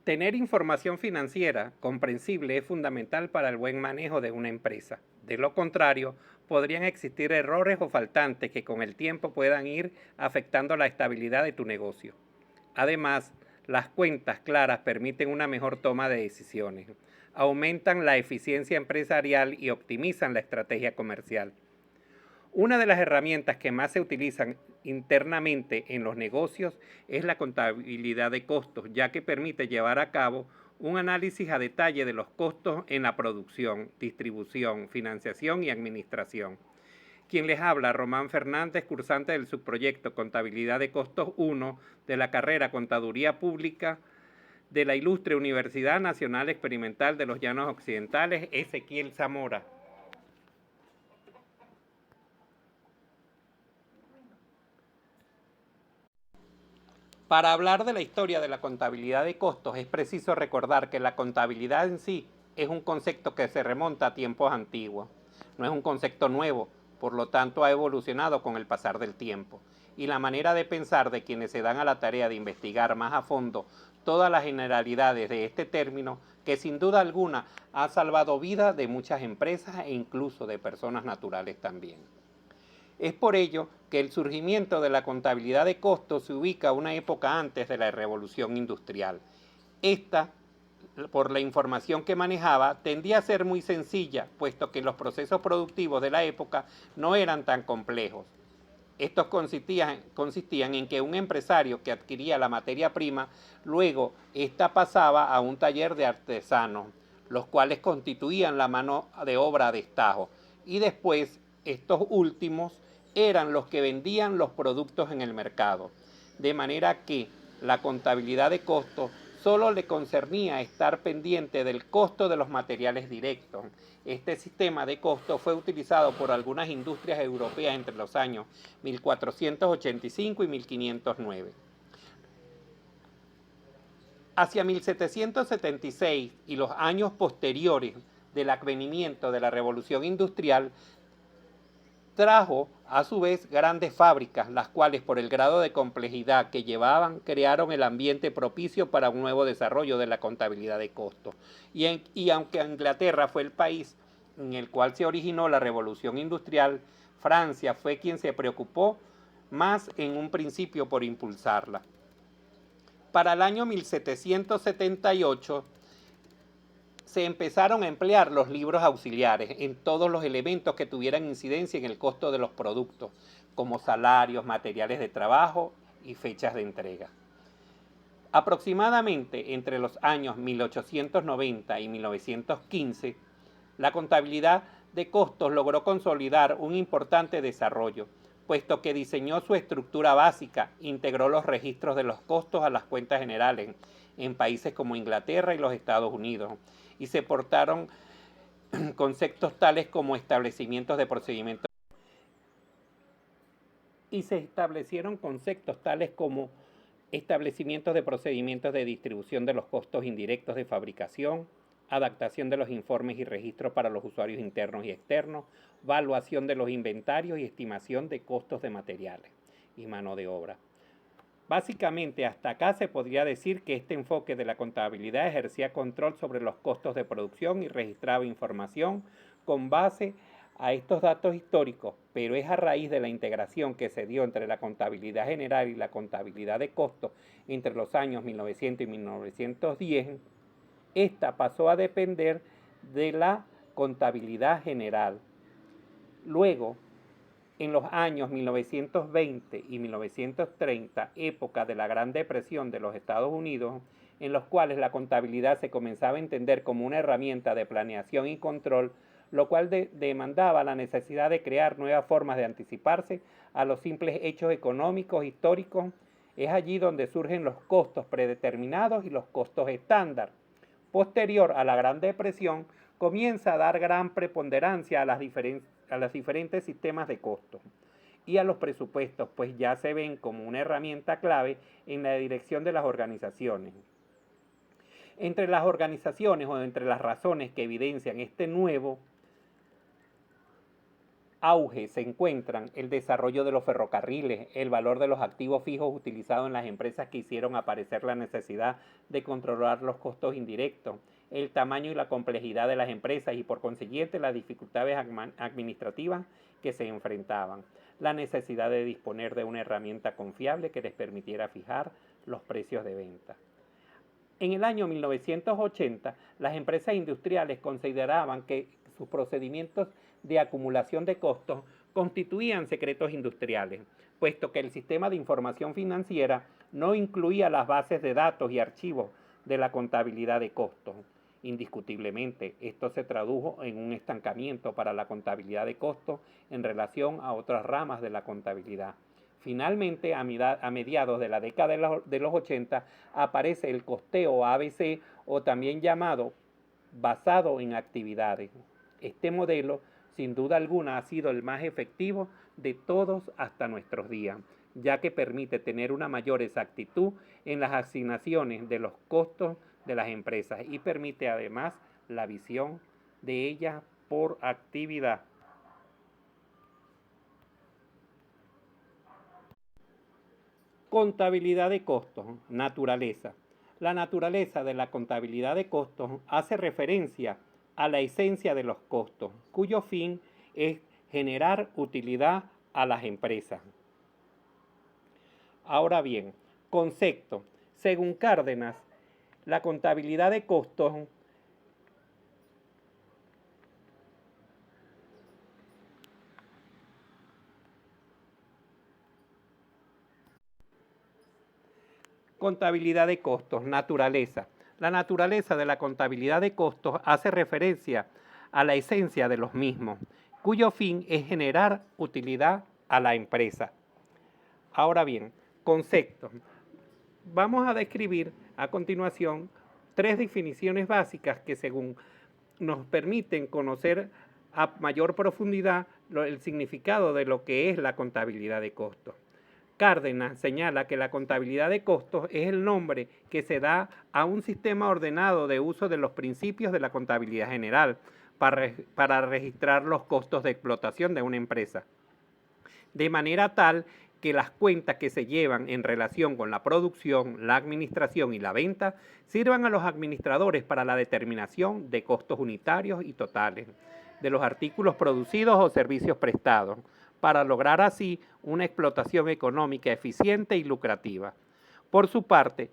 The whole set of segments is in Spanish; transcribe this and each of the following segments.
Tener información financiera comprensible es fundamental para el buen manejo de una empresa. De lo contrario, podrían existir errores o faltantes que con el tiempo puedan ir afectando la estabilidad de tu negocio. Además, las cuentas claras permiten una mejor toma de decisiones, aumentan la eficiencia empresarial y optimizan la estrategia comercial. Una de las herramientas que más se utilizan internamente en los negocios es la contabilidad de costos, ya que permite llevar a cabo un análisis a detalle de los costos en la producción, distribución, financiación y administración. Quien les habla, Román Fernández, cursante del subproyecto Contabilidad de Costos 1 de la carrera Contaduría Pública de la Ilustre Universidad Nacional Experimental de los Llanos Occidentales, Ezequiel Zamora. Para hablar de la historia de la contabilidad de costos es preciso recordar que la contabilidad en sí es un concepto que se remonta a tiempos antiguos. No es un concepto nuevo, por lo tanto ha evolucionado con el pasar del tiempo. Y la manera de pensar de quienes se dan a la tarea de investigar más a fondo todas las generalidades de este término, que sin duda alguna ha salvado vidas de muchas empresas e incluso de personas naturales también. Es por ello que el surgimiento de la contabilidad de costos se ubica una época antes de la revolución industrial. Esta, por la información que manejaba, tendía a ser muy sencilla, puesto que los procesos productivos de la época no eran tan complejos. Estos consistían en que un empresario que adquiría la materia prima, luego esta pasaba a un taller de artesanos, los cuales constituían la mano de obra de destajo, y después estos últimos eran los que vendían los productos en el mercado. De manera que la contabilidad de costos solo le concernía estar pendiente del costo de los materiales directos. Este sistema de costos fue utilizado por algunas industrias europeas entre los años 1485 y 1509. Hacia 1776 y los años posteriores del advenimiento de la Revolución Industrial, trajo a su vez grandes fábricas, las cuales por el grado de complejidad que llevaban crearon el ambiente propicio para un nuevo desarrollo de la contabilidad de costos. Y aunque Inglaterra fue el país en el cual se originó la revolución industrial, Francia fue quien se preocupó más en un principio por impulsarla. Para el año 1778 se empezaron a emplear los libros auxiliares en todos los elementos que tuvieran incidencia en el costo de los productos, como salarios, materiales de trabajo y fechas de entrega. Aproximadamente entre los años 1890 y 1915, la contabilidad de costos logró consolidar un importante desarrollo, puesto que diseñó su estructura básica, integró los registros de los costos a las cuentas generales en países como Inglaterra y los Estados Unidos, y se portaron conceptos tales como establecimientos de procedimientos y se establecieron conceptos tales como establecimientos de procedimientos de distribución de los costos indirectos de fabricación, adaptación de los informes y registros para los usuarios internos y externos, valuación de los inventarios y estimación de costos de materiales y mano de obra. Básicamente, hasta acá se podría decir que este enfoque de la contabilidad ejercía control sobre los costos de producción y registraba información con base a estos datos históricos, pero es a raíz de la integración que se dio entre la contabilidad general y la contabilidad de costos entre los años 1900 y 1910, esta pasó a depender de la contabilidad general. Luego, en los años 1920 y 1930, época de la Gran Depresión de los Estados Unidos, en los cuales la contabilidad se comenzaba a entender como una herramienta de planeación y control, lo cual demandaba la necesidad de crear nuevas formas de anticiparse a los simples hechos económicos históricos. Es allí donde surgen los costos predeterminados y los costos estándar. Posterior a la Gran Depresión, comienza a dar gran preponderancia a los diferentes sistemas de costos y a los presupuestos, pues ya se ven como una herramienta clave en la dirección de las organizaciones. Entre las organizaciones o entre las razones que evidencian este nuevo auge se encuentran el desarrollo de los ferrocarriles, el valor de los activos fijos utilizados en las empresas que hicieron aparecer la necesidad de controlar los costos indirectos, el tamaño y la complejidad de las empresas y por consiguiente las dificultades administrativas que se enfrentaban, la necesidad de disponer de una herramienta confiable que les permitiera fijar los precios de venta. En el año 1980, las empresas industriales consideraban que sus procedimientos de acumulación de costos constituían secretos industriales, puesto que el sistema de información financiera no incluía las bases de datos y archivos de la contabilidad de costos. Indiscutiblemente, esto se tradujo en un estancamiento para la contabilidad de costos en relación a otras ramas de la contabilidad. Finalmente, a mediados de la década de los 80, aparece el costeo ABC, o también llamado basado en actividades. Este modelo, sin duda alguna, ha sido el más efectivo de todos hasta nuestros días, ya que permite tener una mayor exactitud en las asignaciones de los costos de las empresas y permite además la visión de ellas por actividad. Contabilidad de costos, naturaleza. La naturaleza de la contabilidad de costos hace referencia a la esencia de los costos, cuyo fin es generar utilidad a las empresas. Ahora bien, concepto. Según Cárdenas, la contabilidad de costos contabilidad de costos, naturaleza. La naturaleza de la contabilidad de costos hace referencia a la esencia de los mismos, cuyo fin es generar utilidad a la empresa. Ahora bien, conceptos. Vamos a describir a continuación 3 definiciones básicas que según nos permiten conocer a mayor profundidad el significado de lo que es la contabilidad de costos. Cárdenas señala que la contabilidad de costos es el nombre que se da a un sistema ordenado de uso de los principios de la contabilidad general para registrar los costos de explotación de una empresa, de manera tal que las cuentas que se llevan en relación con la producción, la administración y la venta sirvan a los administradores para la determinación de costos unitarios y totales de los artículos producidos o servicios prestados, para lograr así una explotación económica eficiente y lucrativa. Por su parte,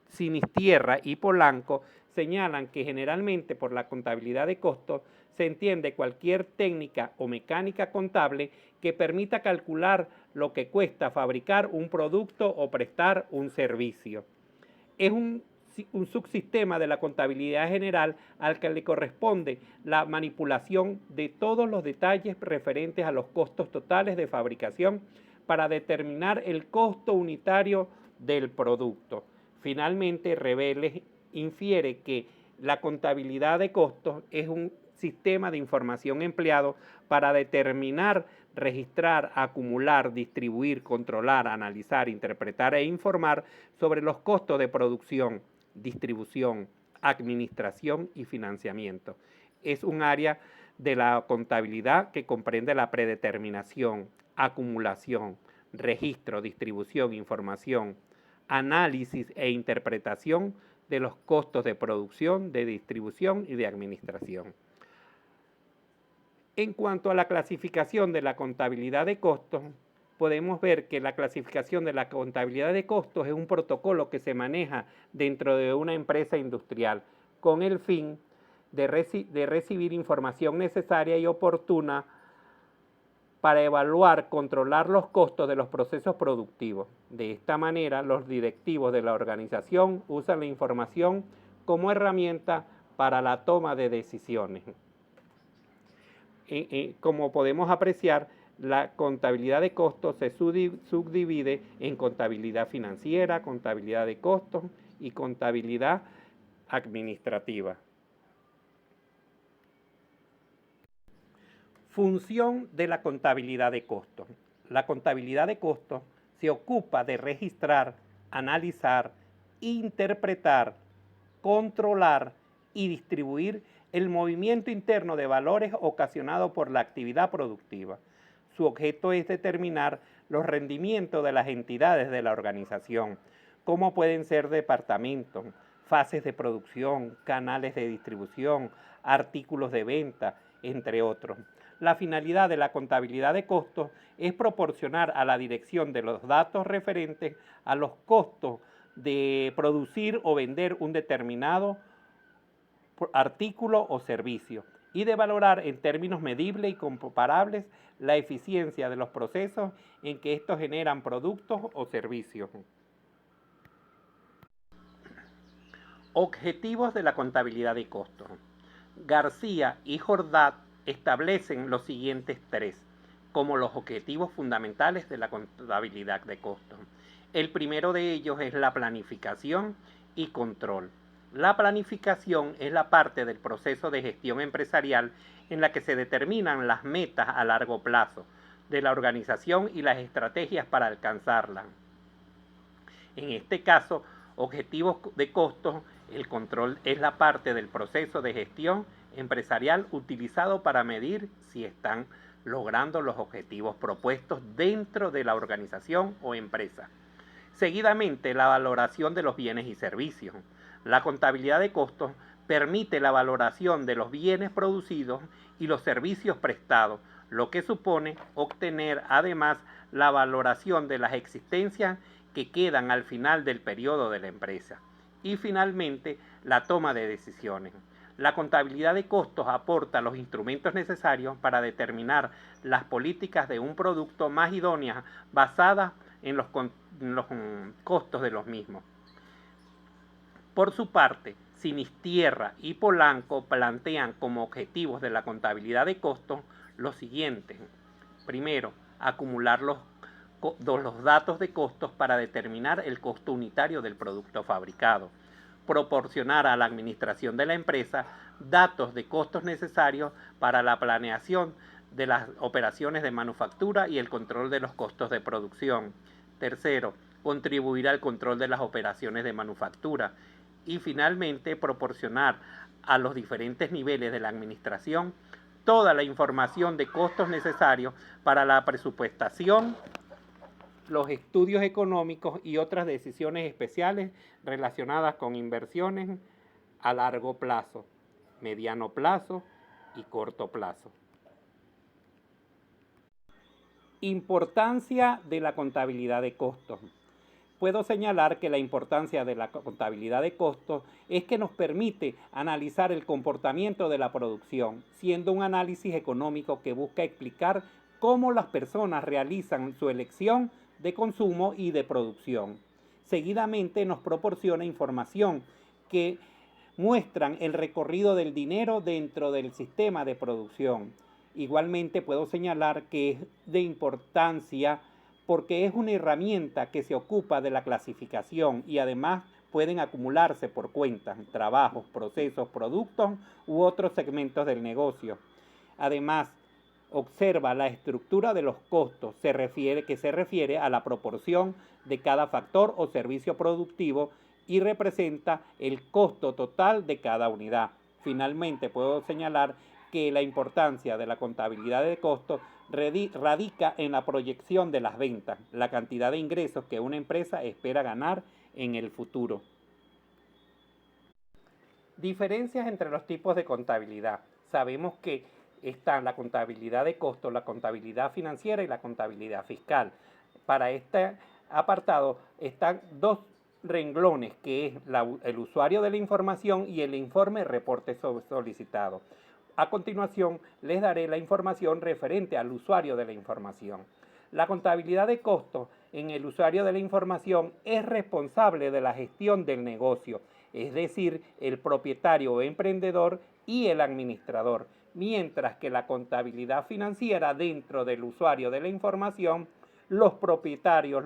Sinistierra y Polanco señalan que generalmente por la contabilidad de costos se entiende cualquier técnica o mecánica contable que permita calcular lo que cuesta fabricar un producto o prestar un servicio. Es un subsistema de la contabilidad general al que le corresponde la manipulación de todos los detalles referentes a los costos totales de fabricación para determinar el costo unitario del producto. Finalmente, Reveles infiere que la contabilidad de costos es un sistema de información empleado para determinar, registrar, acumular, distribuir, controlar, analizar, interpretar e informar sobre los costos de producción, distribución, administración y financiamiento. Es un área de la contabilidad que comprende la predeterminación, acumulación, registro, distribución, información, análisis e interpretación de los costos de producción, de distribución y de administración. En cuanto a la clasificación de la contabilidad de costos, podemos ver que la clasificación de la contabilidad de costos es un protocolo que se maneja dentro de una empresa industrial con el fin de recibir información necesaria y oportuna para evaluar, controlar los costos de los procesos productivos. De esta manera, los directivos de la organización usan la información como herramienta para la toma de decisiones. Como podemos apreciar, la contabilidad de costos se subdivide en contabilidad financiera, contabilidad de costos y contabilidad administrativa. Función de la contabilidad de costos. La contabilidad de costos se ocupa de registrar, analizar, interpretar, controlar y distribuir el movimiento interno de valores ocasionado por la actividad productiva. Su objeto es determinar los rendimientos de las entidades de la organización, como pueden ser departamentos, fases de producción, canales de distribución, artículos de venta, entre otros. La finalidad de la contabilidad de costos es proporcionar a la dirección de los datos referentes a los costos de producir o vender un determinado artículo o servicio y de valorar en términos medibles y comparables la eficiencia de los procesos en que estos generan productos o servicios. Objetivos de la contabilidad de costos. García y Jordat establecen los siguientes tres como los objetivos fundamentales de la contabilidad de costos. El primero de ellos es la planificación y control. La planificación es la parte del proceso de gestión empresarial en la que se determinan las metas a largo plazo de la organización y las estrategias para alcanzarlas. En este caso, objetivos de costos, el control es la parte del proceso de gestión empresarial utilizado para medir si están logrando los objetivos propuestos dentro de la organización o empresa. Seguidamente, la valoración de los bienes y servicios. La contabilidad de costos permite la valoración de los bienes producidos y los servicios prestados, lo que supone obtener además la valoración de las existencias que quedan al final del periodo de la empresa. Y finalmente, la toma de decisiones. La contabilidad de costos aporta los instrumentos necesarios para determinar las políticas de un producto más idóneas basadas en los costos de los mismos. Por su parte, Sinistierra y Polanco plantean como objetivos de la contabilidad de costos los siguientes. Primero, acumular los datos de costos para determinar el costo unitario del producto fabricado. Proporcionar a la administración de la empresa datos de costos necesarios para la planeación de las operaciones de manufactura y el control de los costos de producción. Tercero, contribuir al control de las operaciones de manufactura. Y finalmente, proporcionar a los diferentes niveles de la administración toda la información de costos necesarios para la presupuestación, los estudios económicos y otras decisiones especiales relacionadas con inversiones a largo plazo, mediano plazo y corto plazo. Importancia de la contabilidad de costos. Puedo señalar que la importancia de la contabilidad de costos es que nos permite analizar el comportamiento de la producción, siendo un análisis económico que busca explicar cómo las personas realizan su elección de consumo y de producción. Seguidamente nos proporciona información que muestran el recorrido del dinero dentro del sistema de producción. Igualmente puedo señalar que es de importancia porque es una herramienta que se ocupa de la clasificación y además pueden acumularse por cuentas, trabajos, procesos, productos u otros segmentos del negocio. Además, observa la estructura de los costos, que se refiere a la proporción de cada factor o servicio productivo y representa el costo total de cada unidad. Finalmente, puedo señalar que la importancia de la contabilidad de costos radica en la proyección de las ventas, la cantidad de ingresos que una empresa espera ganar en el futuro. Diferencias entre los tipos de contabilidad. Sabemos que están la contabilidad de costos, la contabilidad financiera y la contabilidad fiscal. Para este apartado están dos renglones, que es el usuario de la información y el informe reporte solicitado. A continuación, les daré la información referente al usuario de la información. La contabilidad de costos en el usuario de la información es responsable de la gestión del negocio, es decir, el propietario o emprendedor y el administrador, mientras que la contabilidad financiera dentro del usuario de la información, los propietarios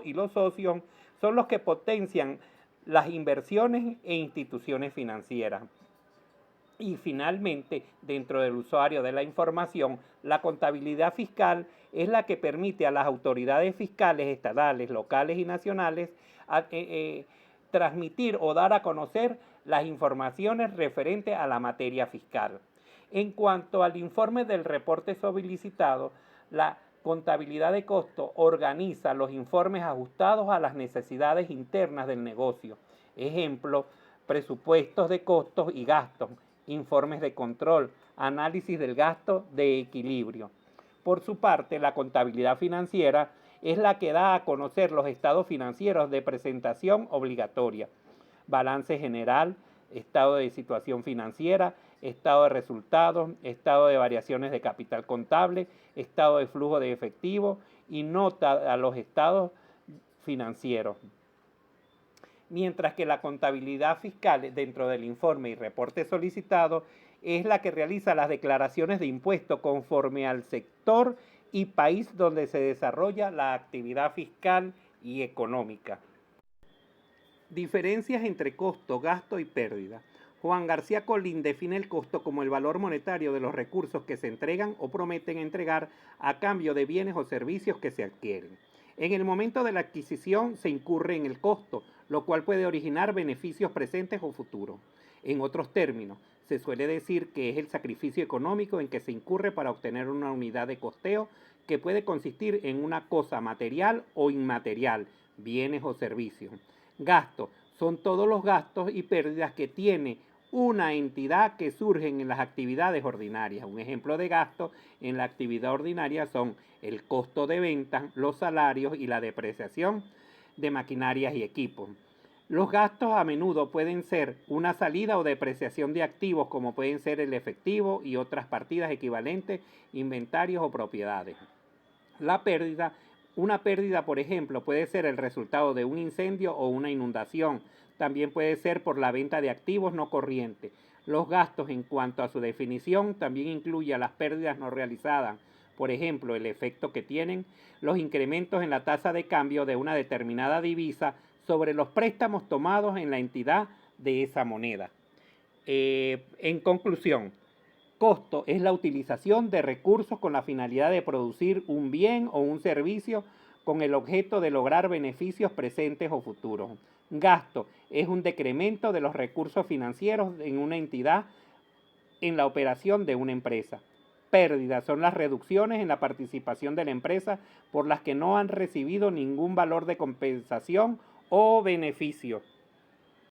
y los socios son los que potencian las inversiones e instituciones financieras. Y finalmente, dentro del usuario de la información, la contabilidad fiscal es la que permite a las autoridades fiscales estatales, locales y nacionales transmitir o dar a conocer las informaciones referentes a la materia fiscal. En cuanto al informe del reporte solicitado, la contabilidad de costo organiza los informes ajustados a las necesidades internas del negocio. Ejemplo, presupuestos de costos y gastos, informes de control, análisis del gasto de equilibrio. Por su parte, la contabilidad financiera es la que da a conocer los estados financieros de presentación obligatoria, balance general, estado de situación financiera, estado de resultados, estado de variaciones de capital contable, estado de flujo de efectivo y nota a los estados financieros. Mientras que la contabilidad fiscal dentro del informe y reporte solicitado es la que realiza las declaraciones de impuestos conforme al sector y país donde se desarrolla la actividad fiscal y económica. Diferencias entre costo, gasto y pérdida. Juan García Colín define el costo como el valor monetario de los recursos que se entregan o prometen entregar a cambio de bienes o servicios que se adquieren. En el momento de la adquisición se incurre en el costo, lo cual puede originar beneficios presentes o futuros. En otros términos, se suele decir que es el sacrificio económico en que se incurre para obtener una unidad de costeo que puede consistir en una cosa material o inmaterial, bienes o servicios. Gastos son todos los gastos y pérdidas que tiene una entidad que surgen en las actividades ordinarias. Un ejemplo de gasto en la actividad ordinaria son el costo de ventas, los salarios y la depreciación de maquinarias y equipos. Los gastos a menudo pueden ser una salida o depreciación de activos, como pueden ser el efectivo y otras partidas equivalentes, inventarios o propiedades. La pérdida, una pérdida, por ejemplo, puede ser el resultado de un incendio o una inundación. También puede ser por la venta de activos no corrientes. Los gastos, en cuanto a su definición, también incluye a las pérdidas no realizadas. Por ejemplo, el efecto que tienen los incrementos en la tasa de cambio de una determinada divisa sobre los préstamos tomados en la entidad de esa moneda. En conclusión, costo es la utilización de recursos con la finalidad de producir un bien o un servicio con el objeto de lograr beneficios presentes o futuros. Gasto es un decremento de los recursos financieros en una entidad en la operación de una empresa. Pérdidas son las reducciones en la participación de la empresa por las que no han recibido ningún valor de compensación o beneficio.